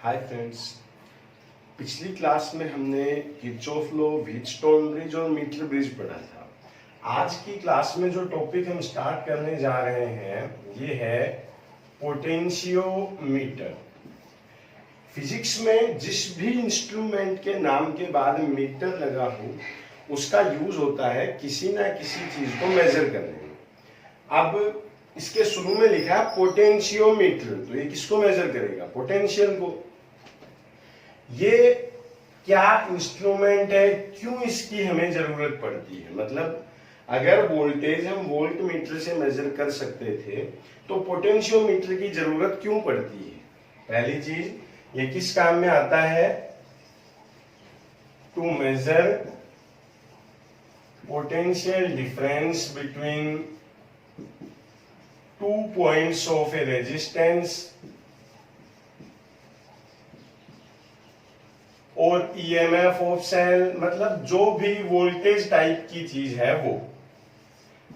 Hi friends, पिछली class में हमने किरचॉफ लॉ, व्हीटस्टोन ब्रिज और मीटर ब्रिज पढ़ा था। आज की क्लास में जो टॉपिक हम स्टार्ट करने जा रहे हैं ये है पोटेंशियोमीटर। फिजिक्स में जिस भी इंस्ट्रूमेंट के नाम के बाद मीटर लगा हो उसका यूज होता है किसी ना किसी चीज को मेजर करने में। अब इसके शुरू में लिखा है पोटेंशियोमीटर, तो ये किसको मेजर करेगा? पोटेंशियल को। ये क्या इंस्ट्रूमेंट है, क्यों इसकी हमें जरूरत पड़ती है? मतलब अगर वोल्टेज हम वोल्ट मीटर से मेजर कर सकते थे तो पोटेंशियोमीटर की जरूरत क्यों पड़ती है? पहली चीज, ये किस काम में आता है? Two measure potential difference between 2 points of a resistance और EMF ऑफ सेल, मतलब जो भी वोल्टेज टाइप की चीज है वो।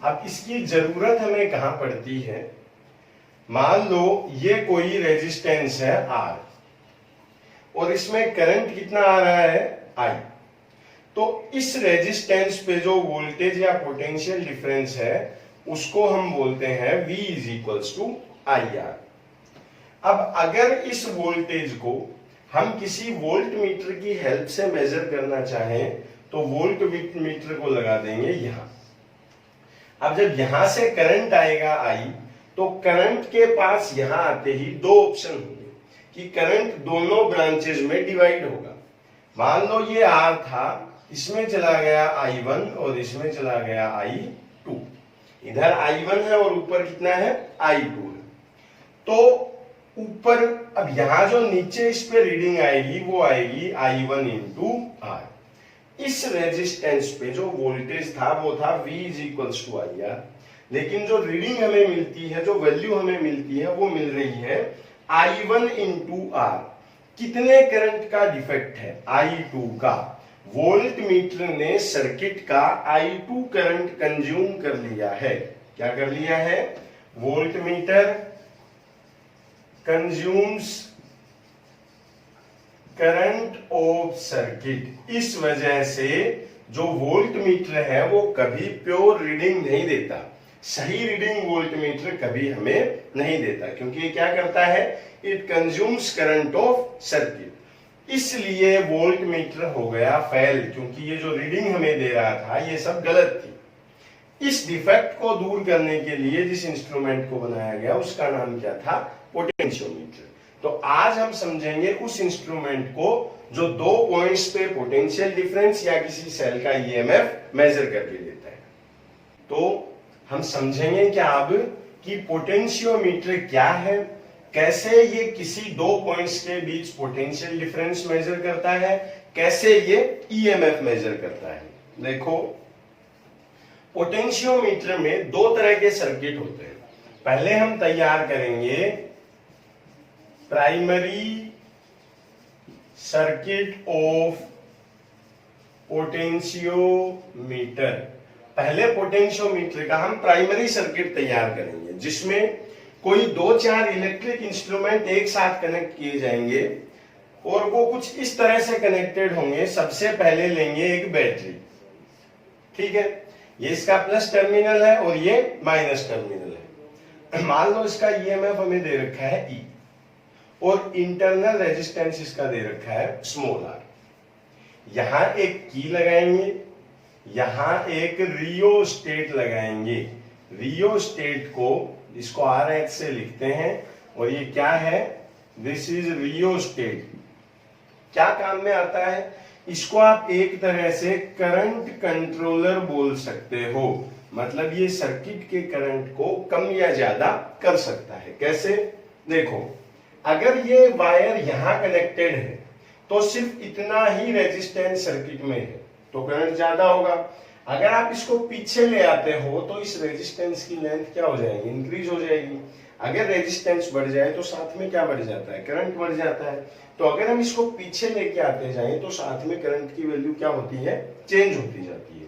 अब इसकी जरूरत हमें कहां पड़ती है? मान लो ये कोई रेजिस्टेंस है R और इसमें करंट कितना आ रहा है? I। तो इस रेजिस्टेंस पे जो वोल्टेज या पोटेंशियल डिफरेंस है उसको हम बोलते हैं V is equals to IR। अब अगर इस वोल्टेज को हम किसी वोल्ट मीटर की हेल्प से मेजर करना चाहें तो वोल्ट मीटर को लगा देंगे यहां। अब जब यहां से करंट आएगा I, तो करंट के पास यहां आते ही दो ऑप्शन होंगे कि करंट दोनों ब्रांचेज में डिवाइड होगा। मान लो ये R था, इसमें चला गया I1 और इसमें चला गया I2। इधर I1 है और ऊपर कितना है? I2 है। तो ऊपर अब यहां जो नीचे इस पे रीडिंग आएगी वो आएगी I1 इंटू R। इस रेजिस्टेंस पे जो वोल्टेज था वो था V is equals to IR, लेकिन जो रीडिंग हमें मिलती है, जो वैल्यू हमें मिलती है वो मिल रही है I1 इंटू R। कितने करंट का डिफेक्ट है? I2 का। वोल्ट मीटर ने सर्किट का I2 करंट कंज्यूम कर लिया है। क्या कर लिया है? Volt meter consumes current of circuit. इस वजह से जो वोल्ट मीटर है वो कभी प्योर रीडिंग नहीं देता, सही रीडिंग वोल्ट मीटर कभी हमें नहीं देता, क्योंकि ये क्या करता है? It consumes current of circuit. इसलिए वोल्ट मीटर हो गया फेल, क्योंकि ये जो रीडिंग हमें दे रहा था ये सब गलत थी। इस डिफेक्ट को दूर करने के लिए जिस इंस्ट्रूमेंट को बनाया गया उसका नाम क्या था? पोटेंशियोमीटर। तो आज हम समझेंगे उस इंस्ट्रूमेंट को जो दो पॉइंट्स पे पोटेंशियल डिफरेंस या किसी सेल का ईएमएफ मेजर करके देता है। तो हम समझेंगे क्या अब कि पोटेंशियोमीटर क्या है, कैसे ये किसी दो पॉइंट्स के बीच पोटेंशियल डिफरेंस मेजर करता है, कैसे ये ईएमएफ मेजर करता है। देखो, पोटेंशियोमीटर में दो तरह के सर्किट होते हैं। पहले हम तैयार करेंगे प्राइमरी सर्किट ऑफ पोटेंशियोमीटर। पहले पोटेंशियोमीटर का हम प्राइमरी सर्किट तैयार करेंगे जिसमें कोई दो चार इलेक्ट्रिक इंस्ट्रूमेंट एक साथ कनेक्ट किए जाएंगे और वो कुछ इस तरह से कनेक्टेड होंगे। सबसे पहले लेंगे एक बैटरी, ठीक है, ये इसका प्लस टर्मिनल है और ये माइनस टर्मिनल है। मान लो इसका ईएमएफ हमें दे रखा है E और इंटरनल रेजिस्टेंस इसका दे रखा है स्मॉल r। यहां एक की लगाएंगे, यहां एक रियोस्टेट लगाएंगे। रियोस्टेट को इसको RH से लिखते हैं और ये क्या है? This is rheostat. क्या काम में आता है? इसको आप एक तरह से करंट कंट्रोलर बोल सकते हो। मतलब ये सर्किट के करंट को कम या ज्यादा कर सकता है। कैसे? देखो, अगर ये वायर यहां कनेक्टेड है तो सिर्फ इतना ही रेजिस्टेंस सर्किट में है तो करंट ज्यादा होगा। अगर आप इसको पीछे ले आते हो तो इस रेजिस्टेंस की लेंथ क्या हो जाएगी? इंक्रीज हो जाएगी। अगर रेजिस्टेंस बढ़ जाए तो साथ में क्या बढ़ जाता है? करंट बढ़ जाता है। तो अगर हम इसको पीछे लेके आते जाएं तो साथ में करंट की वैल्यू क्या होती है? चेंज होती जाती है।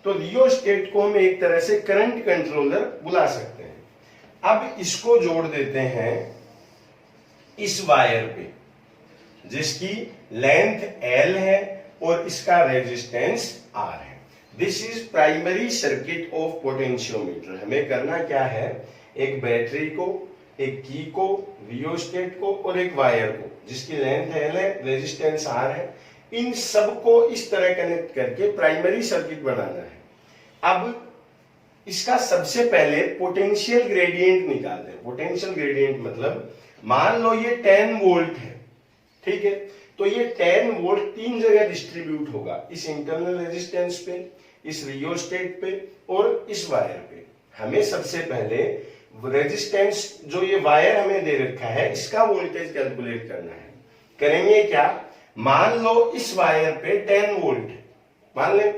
तो रियोस्टेट को हम एक तरह से करंट कंट्रोलर बुला सकते हैं। अब इसको जोड़ देते हैं इस वायर पे। जिसकी लेंथ L है और इसका रेजिस्टेंस R है। This is primary circuit of potentiometer. हमें करना क्या है, एक बैटरी को, एक की को, रियोस्टेट को और एक वायर को जिसकी लेंथ L है, रेजिस्टेंस R है, इन सबको इस तरह कनेक्ट करके प्राइमरी सर्किट बनाना है। अब इसका सबसे पहले पोटेंशियल ग्रेडियंट निकाल दें। पोटेंशियल ग्रेडियंट मतलब मान लो ये 10 वोल्ट है, ठीक है, तो ये 10 वोल्ट तीन जगह डिस्ट्रीब्यूट होगा, इस इंटरनल रेजिस्टेंस पे, इस रियोस्टेट पे और इस वायर पे। हमें सबसे पहले रेजिस्टेंस जो ये वायर हमें दे रखा है इसका वोल्टेज कैलकुलेट करना है। करेंगे क्या, मान लो इस वायर पे 10 वोल्ट है, मान ले।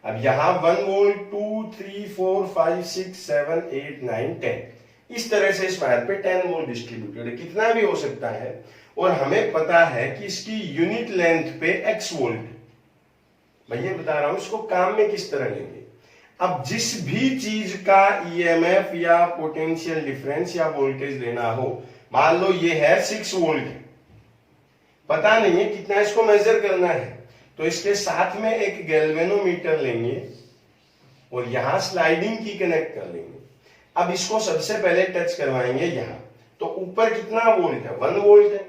अब यहां 1 वोल्ट, 2, 3, 4, 5, 6, 7, 8, 9, 10 इस तरह से इस वायर पे 10 वोल्ट डिस्ट्रीब्यूटेड है, कितना भी हो सकता है। और हमें पता है कि इसकी यूनिट लेंथ पे x वोल्ट। मैं ये बता रहा हूं इसको काम में किस तरह लेंगे। अब जिस भी चीज का ईएमएफ या पोटेंशियल डिफरेंस या वोल्टेज लेना हो, मान लो ये है 6 वोल्ट है, पता नहीं है कितना इसको मेजर करना है, तो इसके साथ में एक गैल्वेनोमीटर लेंगे और यहां स्लाइडिंग की कनेक्ट कर लेंगे। अब इसको सबसे पहले टच करवाएंगे यहां, तो ऊपर कितना वोल्ट है, 1 वोल्ट है,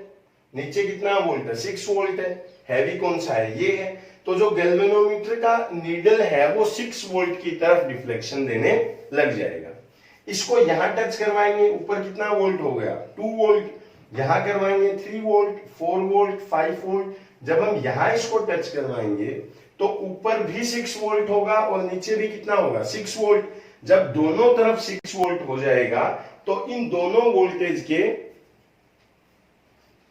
नीचे कितना वोल्ट है, 6 वोल्ट है, हैवी कौन सा है, ये है। तो जो गैल्वेनोमीटर का नीडल है वो 6 वोल्ट की तरफ डिफ्लेक्शन देने लग जाएगा। इसको यहां टच करवाएंगे, ऊपर कितना वोल्ट हो गया, 2 वोल्ट, यहां करवाएंगे 3 वोल्ट, 4 वोल्ट, 5 वोल्ट। जब हम यहां इसको टच करवाएंगे तो ऊपर भी 6 वोल्ट होगा और नीचे भी कितना होगा, 6 वोल्ट। जब दोनों तरफ 6 वोल्ट हो जाएगा तो इन दोनों वोल्टेज के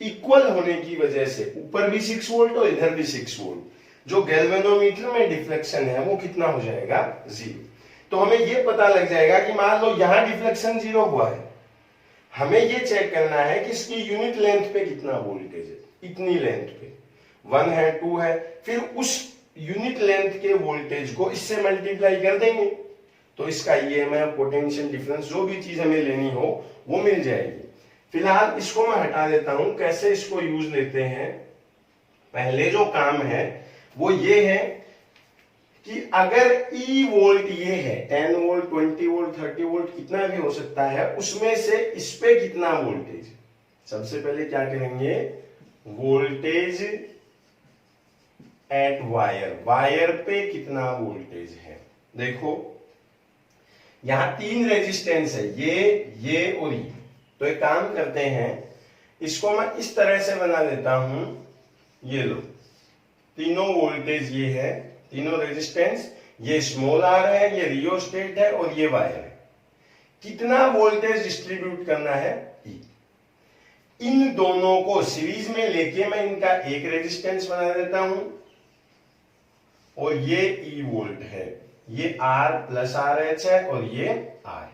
इक्वल होने की वजह से ऊपर भी 6 वोल्ट और इधर भी 6 वोल्ट, जो गैल्वेनोमीटर में डिफ्लेक्शन है वो कितना हो जाएगा, 0। तो हमें ये पता लग जाएगा कि मान लो यहां डिफ्लेक्शन 0 हुआ है, हमें ये चेक करना है कि इसकी यूनिट लेंथ पे कितना वोल्टेज है, इतनी लेंथ पे 1 है, 2 है, फिर उस यूनिट लेंथ के वोल्टेज को इससे मल्टीप्लाई कर देंगे तो इसका ईएमएफ, पोटेंशियल डिफरेंस, जो भी चीज हमें लेनी हो वो मिल जाएगी। फिलहाल इसको मैं हटा देता हूं। कैसे इसको यूज लेते हैं, पहले जो काम है वो ये है कि अगर ई वोल्ट ये है 10 वोल्ट, 20 वोल्ट, 30 वोल्ट, कितना भी हो सकता है, उसमें से इस पे कितना वोल्टेज, सबसे पहले क्या करेंगे, वोल्टेज एट वायर, वायर पे कितना वोल्टेज है। देखो यहां 3 रेजिस्टेंस है, ये और ये। तो एक काम करते हैं, इसको मैं इस तरह से बना देता हूं, ये लो, तीनों वोल्टेज ये है, तीनों रेजिस्टेंस, ये स्मॉल आर है, ये रियोस्टेट है और ये वायर है। कितना वोल्टेज डिस्ट्रीब्यूट करना है, E। इन दोनों को सीरीज में लेके मैं इनका एक रेजिस्टेंस बना देता हूं और ये E वोल्ट है, ये R प्लस RH है और ये R।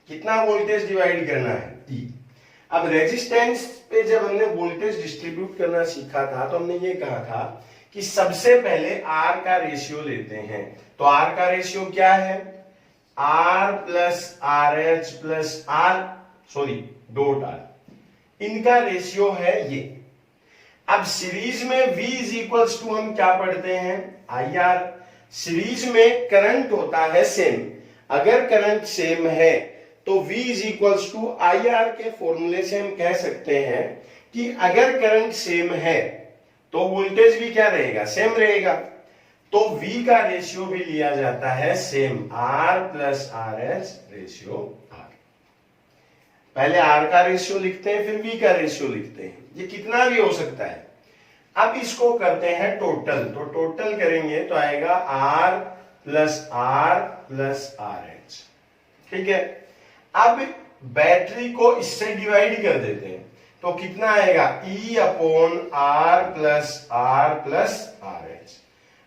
कितना वोल्टेज डिवाइड करना है, E। अब रेजिस्टेंस पे जब हमने वोल्टेज डिस्ट्रीब्यूट करना सीखा था तो हमने ये कहा था कि सबसे पहले R का रेशियो लेते हैं। तो R का रेशियो क्या है, R plus RH plus R, sorry dot R, इनका रेशियो है ये। अब सीरीज में V इज इक्वल्स टू हम क्या पढ़ते हैं, IR। सीरीज में करंट होता है सेम, अगर करंट सेम है तो V is equals to IR के फॉर्मूले से हम कह सकते हैं कि अगर करंट सेम है तो वोल्टेज भी क्या रहेगा, सेम रहेगा। तो V का रेशियो भी लिया जाता है same, R plus RH ratio R। पहले R का रेशियो लिखते हैं, फिर V का रेशियो लिखते हैं, ये कितना भी हो सकता है। अब इसको करते हैं टोटल, तो टोटल करेंगे तो आएगा R plus R plus RH, ठीक है। अब बैटरी को इससे डिवाइड कर देते हैं तो कितना आएगा, E upon R plus RH।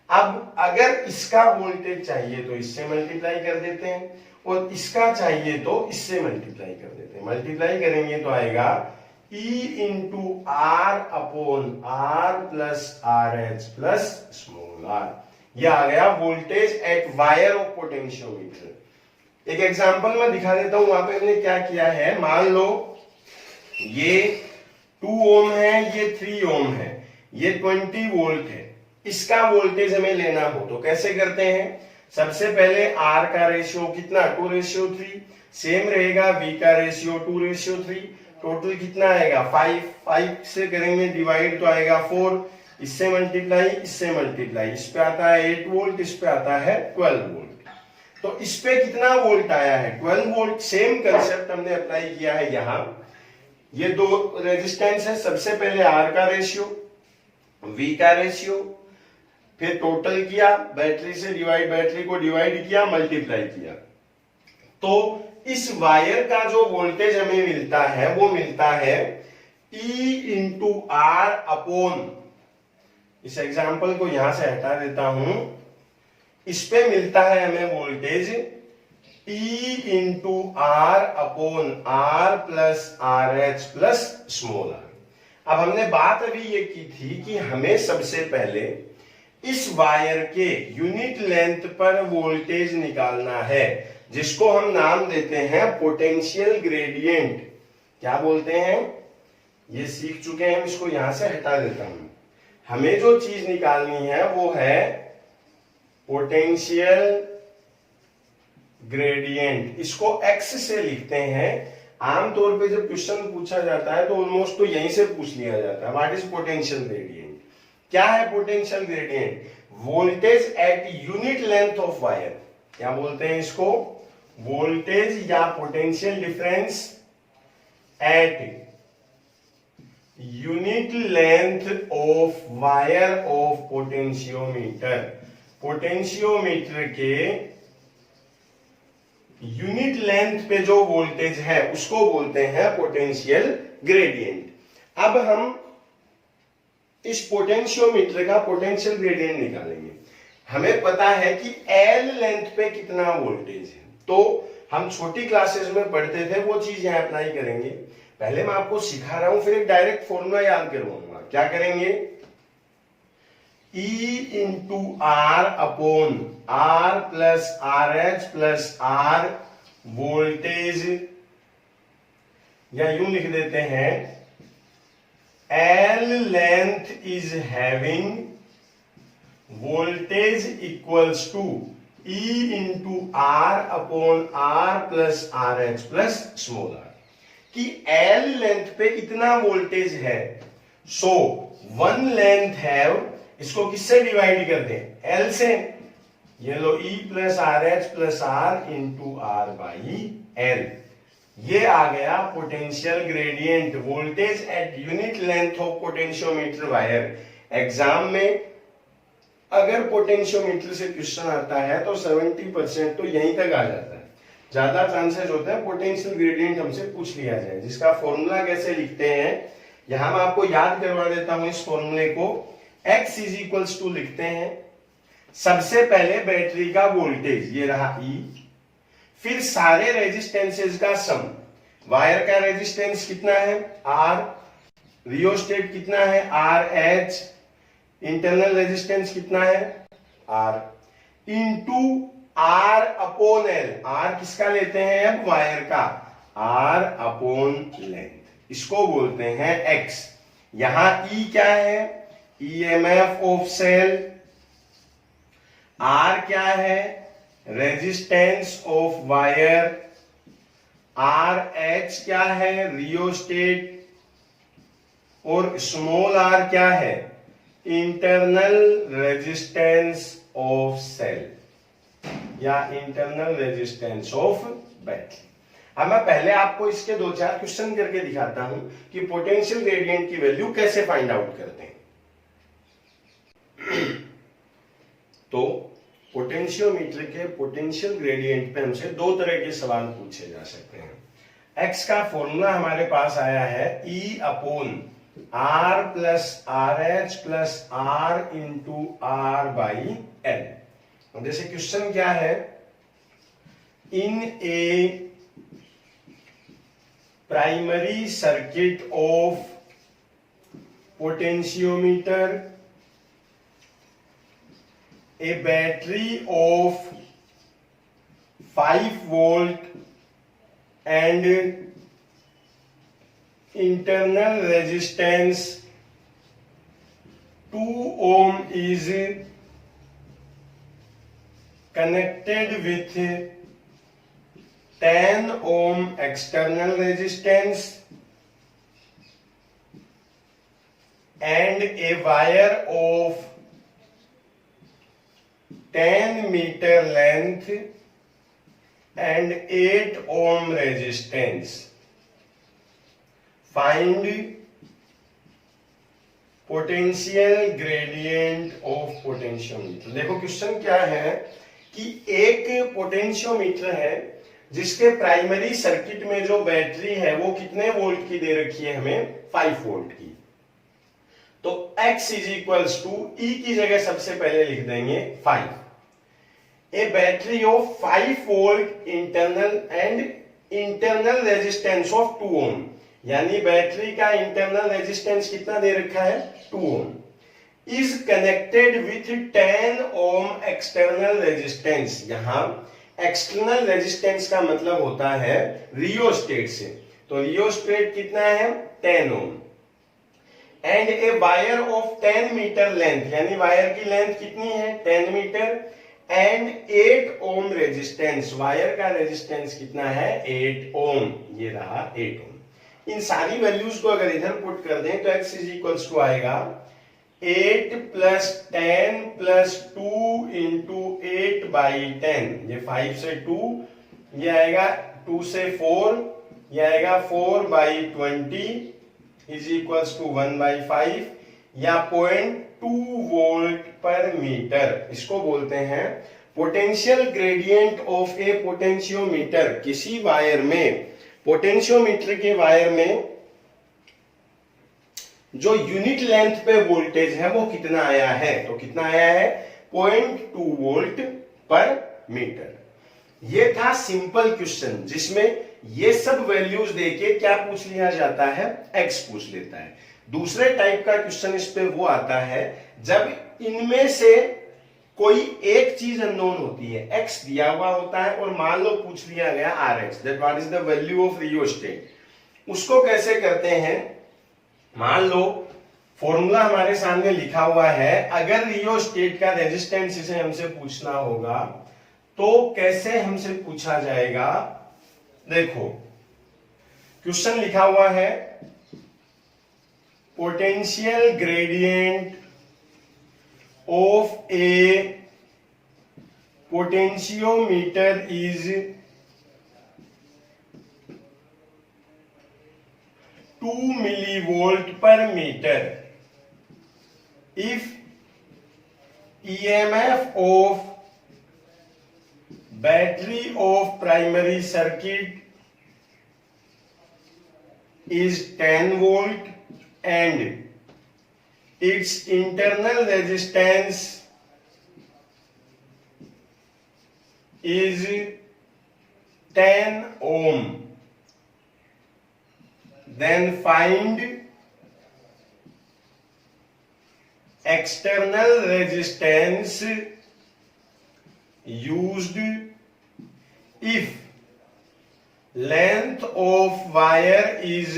अब अगर इसका वोल्टेज चाहिए तो इससे मल्टीप्लाई कर देते हैं और इसका चाहिए तो इससे मल्टीप्लाई कर देते हैं। मल्टीप्लाई करेंगे तो आएगा E into R upon R plus RH plus small r। यह आ गया voltage at wire of potentiometer. एक एग्जांपल मैं दिखा देता हूं, वहां पे हमने क्या किया है, मान लो ये 2 ओम है, ये 3 ओम है, ये 20 वोल्ट है। इसका वोल्टेज हमें लेना हो तो कैसे करते हैं? सबसे पहले R का रेशियो कितना? 2:3। सेम रहेगा V का रेशियो 2:3। टोटल कितना आएगा? 5 से करेंगे डिवाइड तो आएगा 4। इससे मल्टीप्लाई, इससे मल्टीप्लाई, इस पे आता है 8 वोल्ट, इस पे आता है 12 वोल्ट। तो इस पे कितना वोल्ट आया है? 12 वोल्ट। सेम कंसेप्ट हमने अप्लाई किया है यहां। ये दो रेजिस्टेंस है, सबसे पहले R का रेशियो, V का रेशियो, फिर टोटल किया, बैटरी से बैटरी को डिवाइड किया, मल्टीप्लाई किया। तो इस वायर का जो वोल्टेज हमें मिलता है वो मिलता है E इंटू आर अपॉन, इस एग्जाम्पल को यहां से हटा देता हूं, इस पे मिलता है हमें voltage E into R upon R plus R H plus small R. अब हमने बात अभी ये की थी कि हमें सबसे पहले इस वायर के यूनिट लेंथ पर वोल्टेज निकालना है, जिसको हम नाम देते हैं पोटेंशियल ग्रेडियंट। क्या बोलते हैं? ये सीख चुके हैं, इसको यहां से हटा देता हूं। हमें जो चीज निकालनी है वो है पोटेंशियल ग्रेडियंट। इसको x से लिखते हैं। आमतौर पे जब क्वेश्चन पूछा जाता है तो ऑलमोस्ट तो यहीं से पूछ लिया जाता है, व्हाट इज पोटेंशियल ग्रेडियंट। क्या है potential gradient? Voltage at unit length of wire. क्या बोलते हैं इसको? वोल्टेज या potential difference at unit length of wire of potentiometer. Potentiometer के यूनिट लेंथ पे जो वोल्टेज है उसको बोलते हैं पोटेंशियल ग्रेडियंट। अब हम इस पोटेंशियोमीटर का पोटेंशियल ग्रेडियंट निकालेंगे। हमें पता है कि L लेंथ पे कितना वोल्टेज है, तो हम छोटी क्लासेस में पढ़ते थे, वो चीज यहां अप्लाई करेंगे। पहले मैं आपको सिखा रहा हूं, फिर एक डायरेक्ट फॉर्मूला याद करवाऊंगा। क्या करेंगे? E into R upon R plus R H plus R voltage, या यूं लिख देते हैं L length is having voltage equals to E into R upon R plus R H plus small R. कि L लेंथ पे इतना voltage है, so one length have, इसको किससे डिवाइड कर दें? L से। ये लो E plus R H plus R into R by L। ये आ गया potential gradient, voltage at unit length of potentiometer wire. Exam में अगर पोटेंशियोमीटर से क्वेश्चन आता है तो 70% तो यहीं तक आ जाता है। ज्यादा चांसेस होते हैं पोटेंशियल ग्रेडियंट हमसे पूछ लिया जाए, जिसका फॉर्मूला कैसे लिखते हैं यहां मैं आपको याद करवा देता हूं। इस फॉर्मूले को x इज इक्वल्स टू लिखते हैं। सबसे पहले बैटरी का वोल्टेज, ये रहा E, फिर सारे रेजिस्टेंसेस का सम। वायर का रेजिस्टेंस कितना है? R, रियोस्टेट कितना है? RH, इंटरनल रेजिस्टेंस कितना है? R, into R upon L। R किसका लेते हैं अब? वायर का। R अपॉन लेंथ, इसको बोलते हैं X। यहां E क्या है? EMF of cell. R क्या है? Resistance of wire. RH क्या है? रियोस्टेट। और स्मॉल r क्या है? इंटरनल रेजिस्टेंस ऑफ सेल या इंटरनल रेजिस्टेंस ऑफ बैटरी। अब मैं पहले आपको इसके 2-4 क्वेश्चन करके दिखाता हूं कि पोटेंशियल ग्रेडियंट की वैल्यू कैसे फाइंड आउट करते हैं। तो पोटेंशियोमीटर के पोटेंशियल ग्रेडियंट पे हमसे 2 तरह के सवाल पूछे जा सकते हैं। x का फॉर्मूला हमारे पास आया है E upon R plus R H plus R into R by L. जैसे क्वेश्चन क्या है? In a primary circuit of potentiometer a battery of 5 volt and internal resistance 2 ohm is connected with 10 ohm external resistance and a wire of 10 meter length and 8 ohm resistance. Find potential gradient of potentiometer. देखो question क्या है कि एक potentiometer है जिसके primary circuit में जो battery है वो कितने वोल्ट की दे रखी है हमें, 5 वोल्ट की। तो X is equals to E की जगह सबसे पहले लिख देंगे 5। A battery of 5 volt internal and internal resistance of 2 ohm, यानी बैटरी का इंटरनल रेजिस्टेंस कितना दे रखा है, 2 ohm, is connected with 10 ohm external resistance. यहां एक्सटर्नल रेजिस्टेंस का मतलब होता है रियोस्टेट से, तो रियोस्टेट कितना है, 10 ohm, and a wire of 10 metre length, यानी वायर की लेंथ कितनी है, 10 metre, and 8 ohm resistance, wire का रेजिस्टेंस कितना है, 8 ओम, ये रहा 8 ओम। इन सारी वैल्यूज को अगर इधर पुट कर दें तो x इज इक्वल्स टू आएगा 8 प्लस 10 प्लस 2 इंटू 8 बाई 10, ये 5 से 2, ये आएगा 2 से 4, ये आएगा 4 by 20 is equals to 1 by 5, या 0.2 वोल्ट पर मीटर। इसको बोलते हैं potential gradient of a potentiometer. किसी वायर में, पोटेंशियोमीटर के वायर में जो यूनिट लेंथ पे वोल्टेज है वो कितना आया है, तो कितना आया है, 0.2 वोल्ट पर मीटर। ये था सिंपल क्वेश्चन जिसमें ये सब वैल्यूज देके क्या पूछ लिया जाता है, x पूछ लेता है। दूसरे टाइप का क्वेश्चन इस पे वो आता है जब इनमें से कोई एक चीज अननोन होती है, x दिया हुआ होता है और मान लो पूछ लिया गया Rx, that what is the value of rheostat. उसको कैसे करते हैं, मान लो फॉर्मूला हमारे सामने लिखा हुआ है, अगर रियोस्टेट का रेजिस्टेंस इसे हमसे पूछना होगा तो कैसे हमसे पूछा जाएगा। देखो क्वेश्चन लिखा हुआ है potential gradient of a potentiometer is 2 millivolt per meter if EMF of battery of primary circuit is 10 volt and its internal resistance is 10 ohm. Then find external resistance used if length of wire is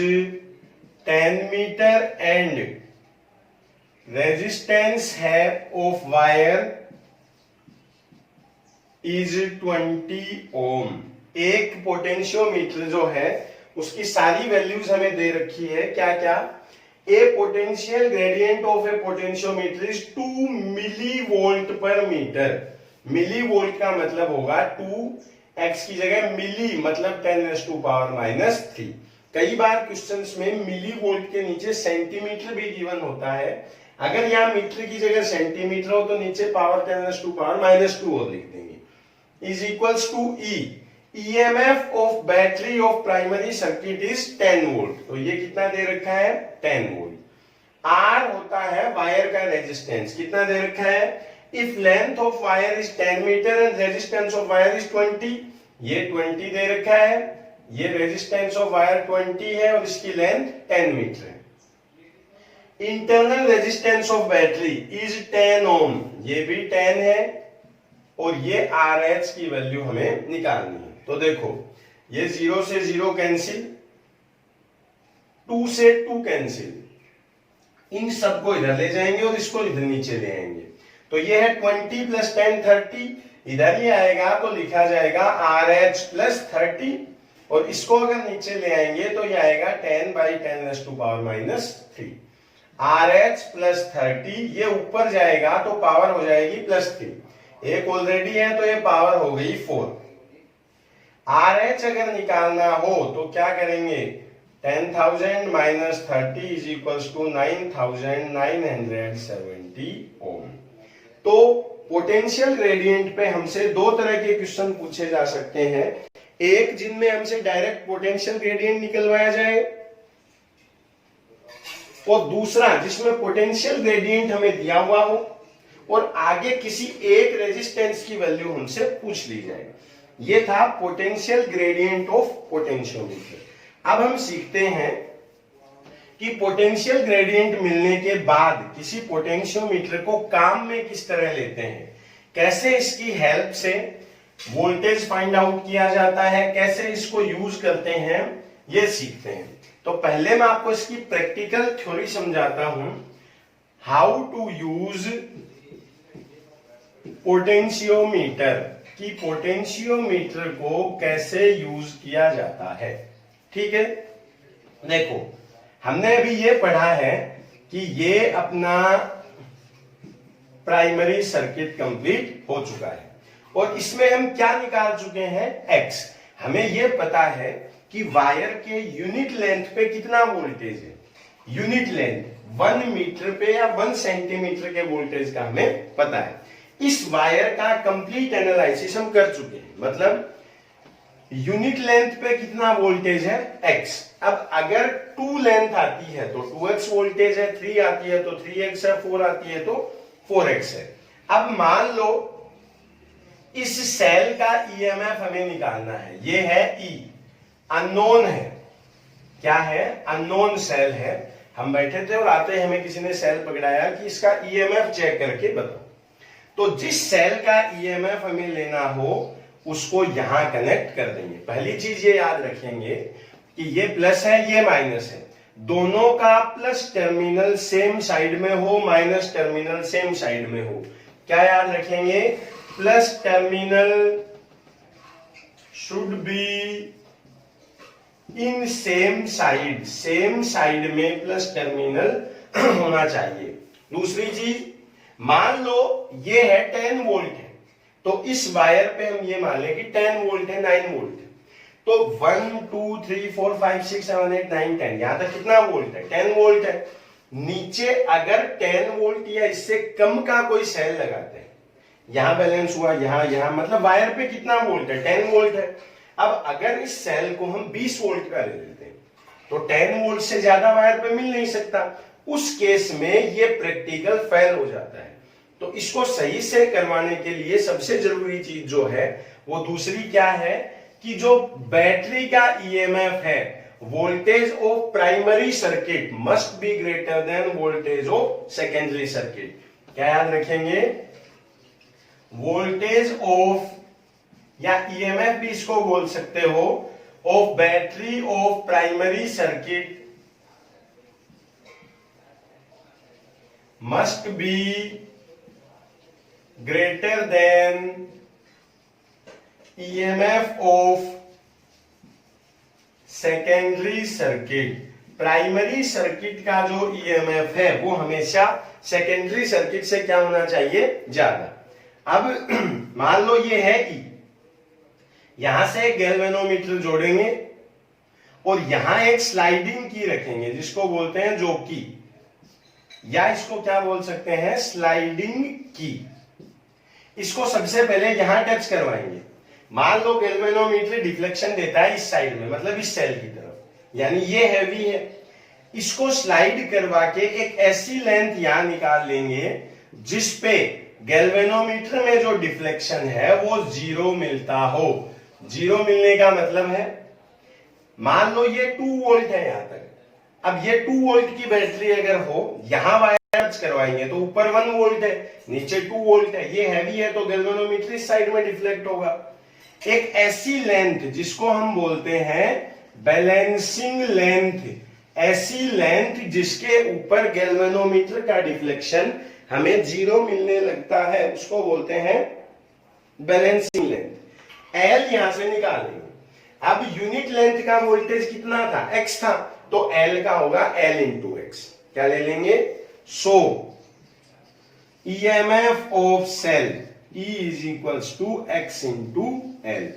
10 meter and resistance है of wire is 20 ओम। एक potentiometer जो है उसकी सारी values हमें दे रखी है, क्या क्या, a potential gradient of a potentiometer is 2 millivolt per metre. Millivolt का मतलब होगा 2, x की जगह मिली मतलब 10⁻⁻3। कई बार क्वेश्चंस में मिली वोल्ट के नीचे सेंटीमीटर भी गिवन होता है, अगर यहां मीटर की जगह सेंटीमीटर हो तो नीचे पावर 10⁻⁻2 और लिख देंगे। Is equals to E, EMF of battery of primary circuit is 10 volt, तो ये कितना दे रखा है, 10 वोल्ट। आर होता है वायर का रेजिस्टेंस, कितना दे रखा है, if length of wire is 10 metre and resistance of wire is 20, ये 20 दे रखा है, ये रेजिस्टेंस ऑफ वायर 20 है और इसकी लेंथ 10 मीटर है। Internal resistance of battery is 10 ओम, ये भी 10 है और ये RH की वैल्यू हमें निकालनी है। तो देखो ये 0 से 0 कैंसिल, 2 से 2 कैंसिल, इन सबको इधर ले जाएंगे और इसको इधर नीचे ले आएंगे। तो ये है 20 प्लस 10 30, इधर ही आएगा तो लिखा जाएगा RH प्लस 30, और इसको अगर नीचे ले आएंगे तो ये आएगा 10/10⁻³ RH प्लस 30, ये ऊपर जाएगा तो पावर हो जाएगी +3, एक ऑलरेडी है तो ये पावर हो गई 4। RH अगर निकालना हो तो क्या करेंगे, 10,000 माइनस 30 इज इक्वल्स टू 9,970 ओम। तो पोटेंशियल ग्रेडियंट पे हमसे दो तरह के क्वेश्चन पूछे जा सकते हैं, एक जिनमें हमसे डायरेक्ट पोटेंशियल ग्रेडियंट निकलवाया जाए, और दूसरा जिसमें पोटेंशियल ग्रेडियंट हमें दिया हुआ हो और आगे किसी एक रेजिस्टेंस की वैल्यू हमसे पूछ ली जाए। ये था पोटेंशियल ग्रेडियंट ऑफ पोटेंशियोमीटर। अब हम सीखते हैं कि पोटेंशियल ग्रेडियंट मिलने के बाद किसी पोटेंशियोमीटर को काम में किस तरह लेते हैं, कैसे इसकी हेल्प से वोल्टेज फाइंड आउट किया जाता है, कैसे इसको यूज करते हैं, ये सीखते हैं। तो पहले मैं आपको इसकी प्रैक्टिकल थ्योरी समझाता हूं, हाउ टू यूज पोटेंशियोमीटर, कि पोटेंशियोमीटर को कैसे यूज किया जाता है। ठीक है, देखो हमने अभी ये पढ़ा है कि ये अपना प्राइमरी सर्किट कंप्लीट हो चुका है और इसमें हम क्या निकाल चुके हैं, X। हमें ये पता है कि वायर के यूनिट लेंथ पे कितना वोल्टेज है, यूनिट लेंथ 1 मीटर पे या 1 सेंटीमीटर के वोल्टेज का हमें पता है। इस वायर का कंप्लीट एनालिसिस हम कर चुके हैं, मतलब यूनिट लेंथ पे कितना वोल्टेज है, X। अब अगर 2 लेंथ आती है तो 2x वोल्टेज है, 3 आती है तो 3x है, 4 आती है तो 4x है। अब मान लो इस सेल का EMF हमें निकालना है, ये है E, अननोन है। क्या है, अननोन सेल है। हम बैठे थे और आते हमें किसी ने सेल पकड़ाया कि इसका EMF चेक करके बताओ। तो जिस सेल का EMF हमें लेना हो उसको यहां कनेक्ट कर देंगे। पहली चीज ये याद रखेंगे कि ये प्लस है, ये माइनस है, दोनों का प्लस टर्मिनल सेम साइड में हो, माइनस टर्मिनल सेम साइड में हो। क्या याद रखेंगे, plus terminal should be in same side, same side में प्लस टर्मिनल होना चाहिए। दूसरी चीज, मान लो ये है 10 वोल्ट है, तो इस वायर पे हम ये मान लें कि 10 वोल्ट है, 9 वोल्ट है, तो 1 2 3 4 5 6 7 8 9 10, यहां तक कितना वोल्ट है, 10 वोल्ट है। नीचे अगर 10 वोल्ट या इससे कम का कोई सेल लगाते हैं, यहां बैलेंस हुआ, यहां मतलब वायर पे कितना वोल्ट है, 10 वोल्ट है। अब अगर इस सेल को हम 20 वोल्ट का ले लेते हैं तो 10 वोल्ट से ज्यादा वायर पे मिल नहीं सकता, उस केस में ये प्रैक्टिकल फेल हो जाता है। तो इसको सही से करवाने के लिए सबसे जरूरी चीज जो है वो दूसरी क्या है कि जो बैटरी का EMF है, voltage of primary circuit must be greater than voltage of secondary circuit. क्या याद रखेंगे, वोल्टेज ऑफ या EMF भी इसको बोल सकते हो, of battery of primary circuit must be greater than EMF of secondary circuit। Primary circuit का जो EMF है वो हमेशा सेकेंडरी सर्किट से क्या होना चाहिए, ज्यादा। अब मान लो ये है E, यहां से गैल्वेनोमीटर जोड़ेंगे और यहां एक स्लाइडिंग की रखेंगे जिसको बोलते हैं जोकी, या इसको क्या बोल सकते हैं, स्लाइडिंग की। इसको सबसे पहले यहां टच करवाएंगे। मान लो गैल्वेनोमीटर डिफ्लेक्शन देता है इस साइड में, मतलब इस सेल की तरफ, यानी ये हैवी है, इसको स्लाइड करवा के एक ऐसी लेंथ यहां निकाल लेंगे जिसपे गैल्वेनोमीटर में जो डिफ्लेक्शन है वो 0 मिलता हो। 0 मिलने का मतलब है, मान लो ये 2 वोल्ट है यहां तक, अब ये 2 वोल्ट की बैटरी अगर हो, यहां वायर टच करवाएंगे तो ऊपर 1 वोल्ट है, नीचे 2 वोल्ट है, ये हैवी है तो गैल्वेनोमीटर इस साइड में डिफ्लेक्ट होगा। एक ऐसी लेंथ जिसको हम बोलते हैं बैलेंसिंग लेंथ, ऐसी लेंथ जिसके ऊपर गैल्वेनोमीटर का डिफ्लेक्शन हमें 0 मिलने लगता है उसको बोलते हैं बैलेंसिंग लेंथ। एल यहां से निकालेंगे। अब यूनिट लेंथ का वोल्टेज कितना था, एक्स था, तो एल का होगा एल इंटू एक्स। क्या ले लेंगे, so EMF of cell E is equals to x into L.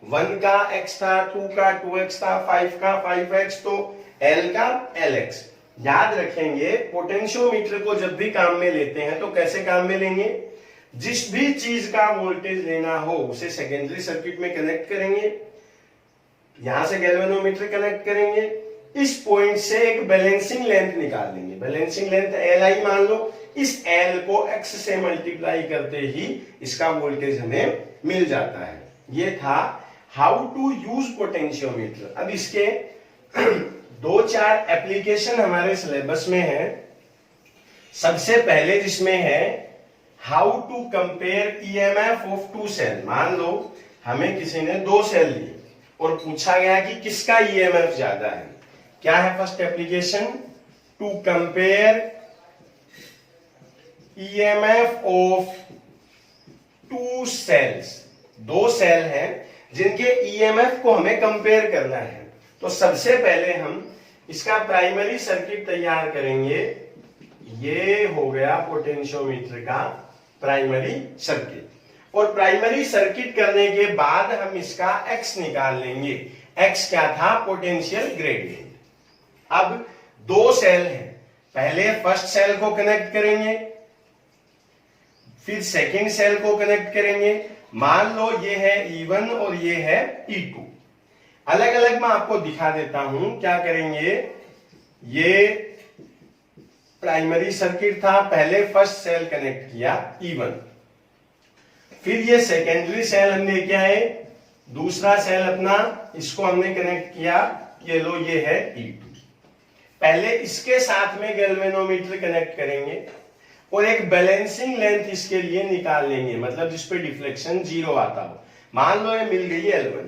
1 का x था, 2 का 2x था, 5 का 5x, तो L का LX। याद रखेंगे पोटेंशियोमीटर को जब भी काम में लेते हैं तो कैसे काम में लेंगे, जिस भी चीज का वोल्टेज लेना हो उसे सेकेंडरी सर्किट में कनेक्ट करेंगे, यहां से गैल्वेनोमीटर कनेक्ट करेंगे, इस पॉइंट से एक बैलेंसिंग लेंथ निकाल लेंगे। बैलेंसिंग लेंथ Li मान लो, इस L को x से मल्टीप्लाई करते ही इसका वोल्टेज हमें मिल जाता है। ये था हाउ टू यूज पोटेंशियोमीटर। अब इसके 2-4 एप्लीकेशन हमारे सिलेबस में है। सबसे पहले जिसमें है how to compare EMF of 2 cell. मान लो हमें किसी ने 2 सेल लिए और पूछा गया कि किसका ईएमएफ ज्यादा है। क्या है first application, to compare EMF of 2 cells. 2 cell हैं जिनके ईएमएफ को हमें कंपेयर करना है। तो सबसे पहले हम इसका प्राइमरी सर्किट तैयार करेंगे। ये हो गया पोटेंशियोमीटर का प्राइमरी सर्किट, और प्राइमरी सर्किट करने के बाद हम इसका एक्स निकाल लेंगे। एक्स क्या था, पोटेंशियल ग्रेडियंट। अब 2 सेल हैं, पहले फर्स्ट सेल को कनेक्ट करेंगे, फिर सेकंड सेल को कनेक्ट करेंगे। मान लो ये है E1 और ये है E2। अलग अलग मैं आपको दिखा देता हूं। क्या करेंगे, ये प्राइमरी सर्किट था, पहले फर्स्ट सेल कनेक्ट किया E1, फिर ये सेकेंडरी सेल हम लेके आए, दूसरा सेल अपना इसको हमने कनेक्ट किया, ये लो ये है E2। पहले इसके साथ में गैल्वेनोमीटर कनेक्ट करेंगे और एक बैलेंसिंग लेंथ इसके लिए निकाल लेंगे, मतलब जिस पे डिफ्लेक्शन 0 आता हो। मान लो ये मिल गई L1,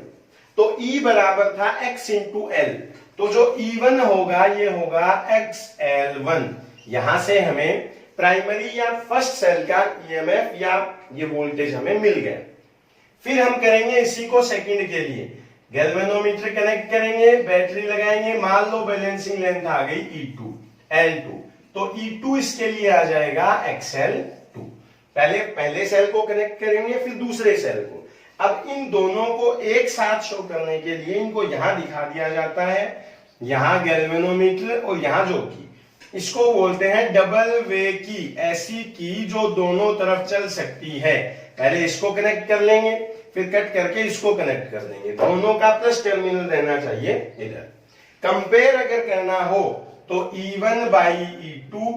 तो E बराबर था x इंटू एल, तो जो E1 होगा ये होगा XL1। यहां से हमें प्राइमरी या फर्स्ट सेल का ईएमएफ या ये वोल्टेज हमें मिल गया। फिर हम करेंगे इसी को सेकंड के लिए, गैल्वेनोमीटर कनेक्ट करेंगे, बैटरी लगाएंगे। मान लो बैलेंसिंग लेंथ आ गई E2 L2, तो E2 इसके लिए आ जाएगा XL2। पहले सेल को कनेक्ट करेंगे, फिर दूसरे सेल को। अब इन दोनों को एक साथ शो करने के लिए इनको यहां दिखा दिया जाता है, यहां गैल्वेनोमीटर और यहां जो की, इसको बोलते हैं डबल वे की, ऐसी की जो दोनों तरफ चल सकती है। पहले इसको कनेक्ट कर लेंगे, फिर कट करके इसको कनेक्ट कर देंगे, दोनों का प्लस टर्मिनल रहना चाहिए इधर। कंपेयर अगर करना हो तो E1 by E2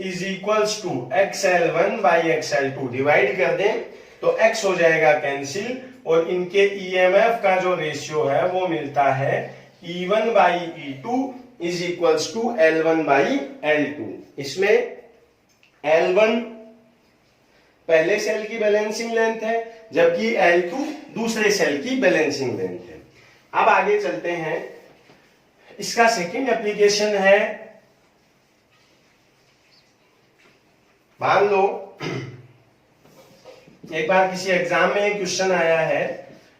is equals to XL1 by XL2। Divide कर दें तो X हो जाएगा कैंसिल, और इनके ईएमएफ का जो रेशियो है वो मिलता है E1 by E2 is equals to L1 by L2। इसमें L1 पहले सेल की बैलेंसिंग लेंथ है, जबकि L2 दूसरे सेल की बैलेंसिंग लेंथ है। अब आगे चलते हैं, इसका सेकंड एप्लीकेशन है, मान लो एक बार किसी एग्जाम में क्वेश्चन आया है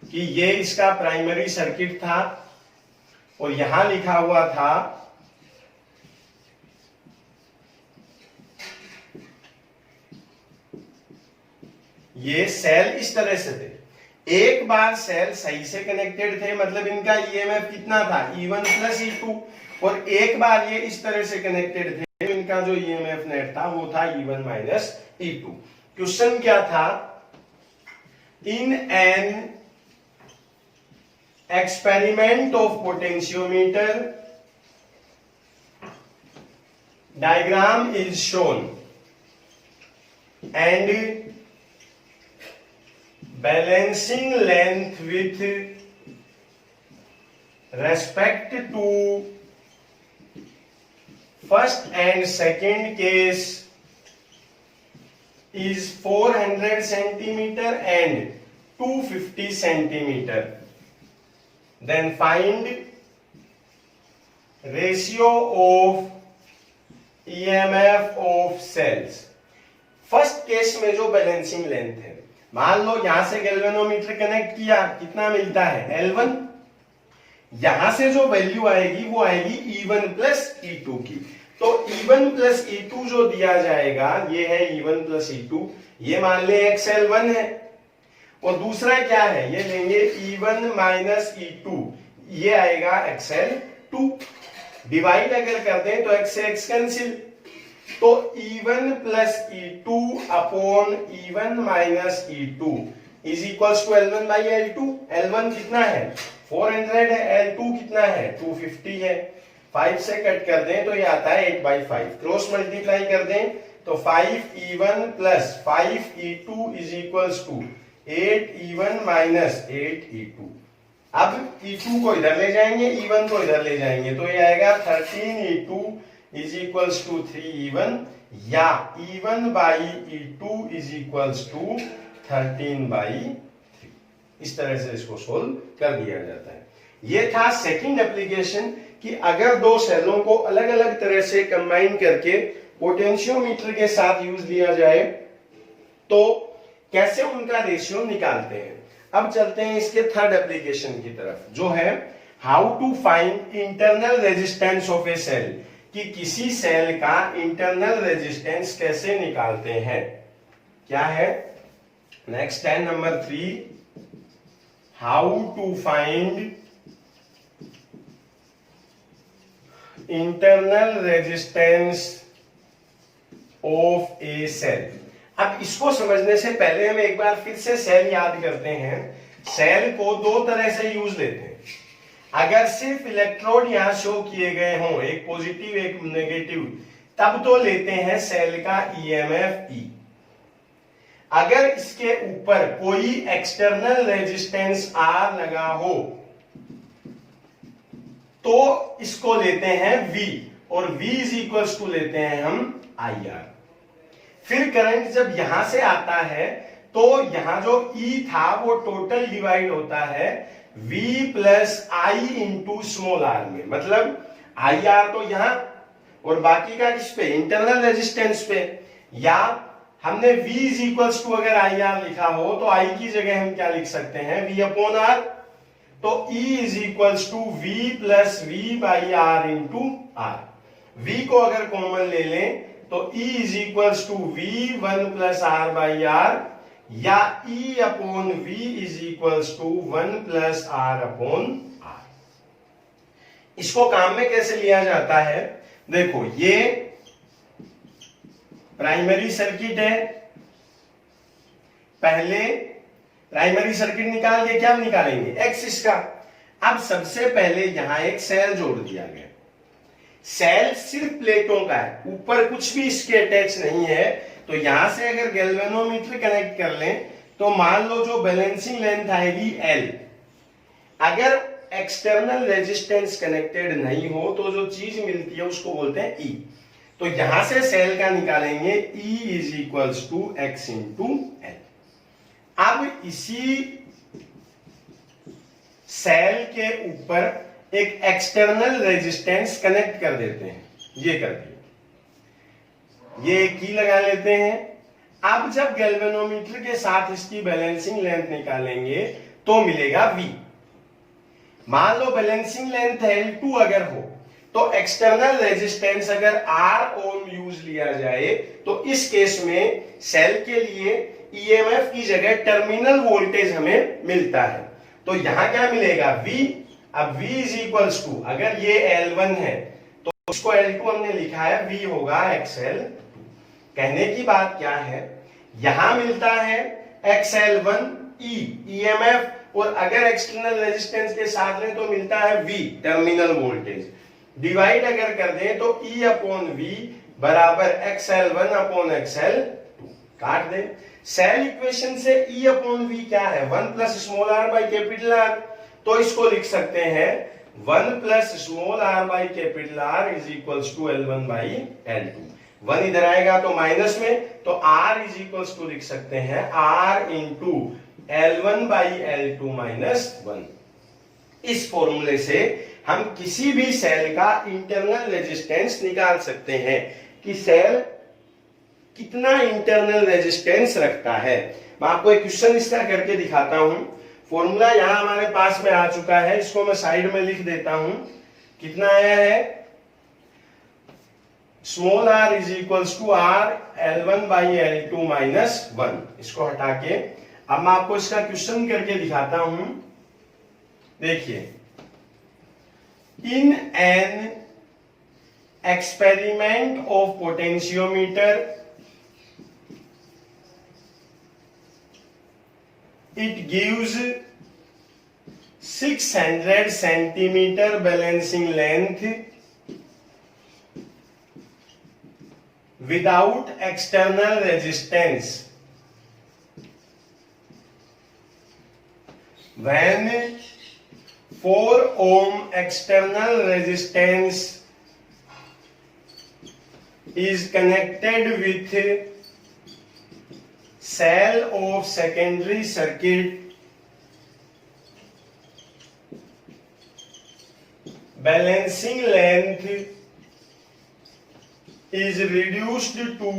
कि ये इसका प्राइमरी सर्किट था और यहां लिखा हुआ था ये सेल इस तरह से थे। एक बार सेल सही से कनेक्टेड थे, मतलब इनका ईएमएफ कितना था E1 प्लस E2, और एक बार ये इस तरह से कनेक्टेड थे, तो इनका जो ईएमएफ नेट था वो था E1 माइनस E2। क्वेश्चन क्या था, in an experiment of potentiometer diagram is shown and balancing length with respect to first and second case is 400 centimeter and 250 centimeter. Then find ratio of EMF of cells. First case में जो balancing length है, मान लो यहां से galvanometer connect किया, कितना मिलता है L1। यहां से जो वैल्यू आएगी वो आएगी E1 प्लस E2 की। तो E1 प्लस E2 जो दिया जाएगा ये है E1 प्लस E2, ये मान ले XL1 है। और दूसरा क्या है, ये लेंगे E1 माइनस E2, ये आएगा XL2। डिवाइड अगर कर दें तो x से x कैंसिल, तो E1 plus E2 upon E1 minus E2 is equals to L1 by L2। L1 कितना है 400 है, L2 कितना है 250 है। 5 से कट कर दें तो ये आता है 8/5। क्रॉस मल्टीप्लाई कर दें तो 5E1 plus 5E2 is equals to 8E1 minus 8E2। अब E2 को इधर ले जाएंगे, E1 को इधर ले जाएंगे, तो ये आएगा 13E2 is equals to 3E1, या E1 by E2 is equals to 13/3। इस तरह से इसको सोल्व कर दिया जाता है। ये था सेकंड एप्लीकेशन कि अगर दो सेलों को अलग अलग तरह से कंबाइन करके पोटेंशियोमीटर के साथ यूज लिया जाए तो कैसे उनका रेशियो निकालते हैं। अब चलते हैं इसके थर्ड एप्लीकेशन की तरफ, जो है how to find internal resistance of a cell, कि किसी सेल का इंटरनल रेजिस्टेंस कैसे निकालते हैं। क्या है नेक्स्ट है number 3, how to find internal resistance of a cell. अब इसको समझने से पहले हम एक बार फिर से सेल याद करते हैं। सेल को दो तरह से यूज लेते हैं। अगर सिर्फ इलेक्ट्रोड यहां शो किए गए हों, एक पॉजिटिव एक नेगेटिव, तब तो लेते हैं सेल का ईएमएफ ई। अगर इसके ऊपर कोई एक्सटर्नल रेजिस्टेंस आर लगा हो तो इसको लेते हैं V, और V इज इक्वल्स टू लेते हैं हम IR। फिर करंट जब यहां से आता है तो यहां जो E था वो टोटल डिवाइड होता है V plus I into small r में, मतलब IR तो यहां और बाकी का किस पे, इंटरनल रेजिस्टेंस पे। या हमने V इज इक्वल्स टू अगर IR लिखा हो तो I की जगह हम क्या लिख सकते हैं V अपॉन R। तो E is equals to V plus V by R into R। V को अगर कॉमन ले लें तो E is equals to V1 plus R by R, या E upon V is equals to 1 plus R upon R। इसको काम में कैसे लिया जाता है, देखो ये प्राइमरी सर्किट है। पहले प्राइमरी सर्किट निकाल के क्या निकालेंगे, एक्स इसका। अब सबसे पहले यहां एक सेल जोड़ दिया गया। सेल सिर्फ प्लेटों का है, ऊपर कुछ भी इसके अटैच नहीं है। तो यहां से अगर गैल्वेनोमीटर कनेक्ट कर लें तो मान लो जो बैलेंसिंग लेंथ आएगी L। अगर एक्सटर्नल रेजिस्टेंस कनेक्टेड नहीं हो तो जो चीज मिलती है उसको बोलते हैं E। तो यहां से सेल का निकालेंगे E is equals to x into L. अब इसी सेल के ऊपर एक एक्सटर्नल रेजिस्टेंस कनेक्ट कर देते हैं, ये कर दिया, ये की लगा लेते हैं। अब जब गैल्वेनोमीटर के साथ इसकी बैलेंसिंग लेंथ निकालेंगे तो मिलेगा V। मान लो बैलेंसिंग लेंथ L2 अगर हो तो एक्सटर्नल रेजिस्टेंस अगर R ओम यूज लिया जाए तो इस केस में सेल के लिए ईएमएफ की जगह टर्मिनल वोल्टेज हमें मिलता है। तो यहां क्या मिलेगा V। अब V इज इक्वल्स टू, अगर ये L1 है तो उसको L2 हमने लिखा है, V होगा XL2। कहने की बात क्या है, यहां मिलता है XL1 E ईएमएफ, और अगर एक्सटर्नल रेजिस्टेंस के साथ लें तो मिलता है V टर्मिनल वोल्टेज। डिवाइड अगर कर दें तो E अपॉन V बराबर XL1 अपॉन XL2। काट दें। सेल इक्वेशन से E अपॉन V क्या है, 1 plus small r by capital R। तो इसको लिख सकते हैं 1 plus small r by capital R is equals to L1 by L2। 1 इधर आएगा तो माइनस में, तो R इज इक्वल्स टू लिख सकते हैं R into L1 by L2 minus 1। इस फॉर्मूले से हम किसी भी सेल का इंटरनल रेजिस्टेंस निकाल सकते हैं कि सेल कितना इंटरनल रेजिस्टेंस रखता है। मैं आपको एक क्वेश्चन इसका करके दिखाता हूं। फॉर्मूला यहां हमारे पास में आ चुका है, इसको मैं साइड में लिख देता हूं। कितना आया है, small r is equals to r L1 by L2 minus 1। इसको हटा के अब मैं आपको इसका क्वेश्चन करके दिखाता हूं। देखिए, in an experiment of potentiometer it gives 600 centimeter balancing length without external resistance. When 4 ohm external resistance is connected with cell of secondary circuit, balancing length is reduced to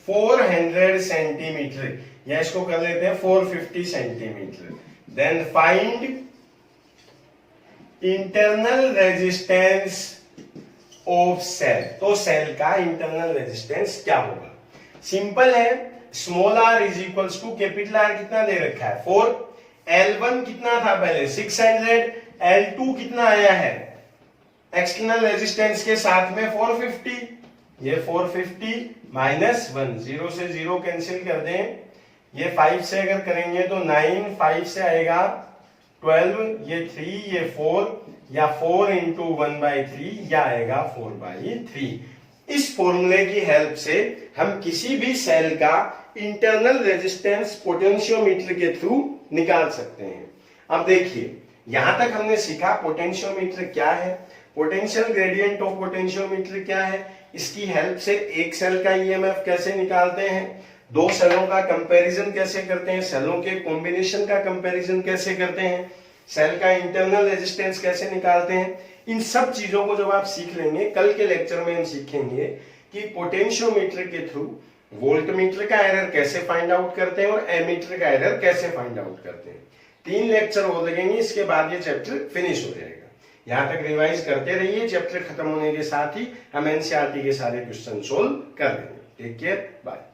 400 centimeter, या इसको कर लेते हैं 450 centimetre. Then find internal resistance of cell. तो cell का internal resistance क्या होगा? Simple है, small r is equals to capital R कितना दे रखा है 4, L1 कितना था पहले 600, L2 कितना आया है एक्सटर्नल रेजिस्टेंस के साथ में 450, ये 450 माइनस 1, 0 से 0 कैंसिल कर दें, ये 5 से अगर करेंगे तो 9, 5 से आएगा 12, ये 3, ये 4, या 4 इंटू 1/3 या आएगा 4/3। इस फॉर्मूले की हेल्प से हम किसी भी सेल का इंटरनल रेजिस्टेंस पोटेंशियोमीटर के थ्रू निकाल सकते हैं। अब देखिए, यहां तक हमने सीखा पोटेंशियोमीटर क्या है, पोटेंशियल ग्रेडियंट ऑफ पोटेंशियोमीटर क्या है, इसकी हेल्प से एक सेल का ईएमएफ कैसे निकालते हैं, दो सेलों का कंपैरिजन कैसे करते हैं, सेलों के कॉम्बिनेशन का कंपैरिजन कैसे करते हैं, सेल का इंटरनल रेजिस्टेंस कैसे निकालते हैं। इन सब चीजों को जब आप सीख लेंगे, कल के लेक्चर में हम सीखेंगे कि पोटेंशियोमीटर के थ्रू वोल्टमीटर का एरर कैसे फाइंड आउट करते हैं और एमीटर का एरर कैसे फाइंड आउट करते हैं। 3 लेक्चर हो लगेंगे, इसके बाद ये चैप्टर फिनिश हो जाएगा। यहां तक रिवाइज करते रहिए, चैप्टर खत्म होने के साथ ही हम एनसीईआरटी के सारे क्वेश्चन सोल्व कर लेंगे। Take care, bye.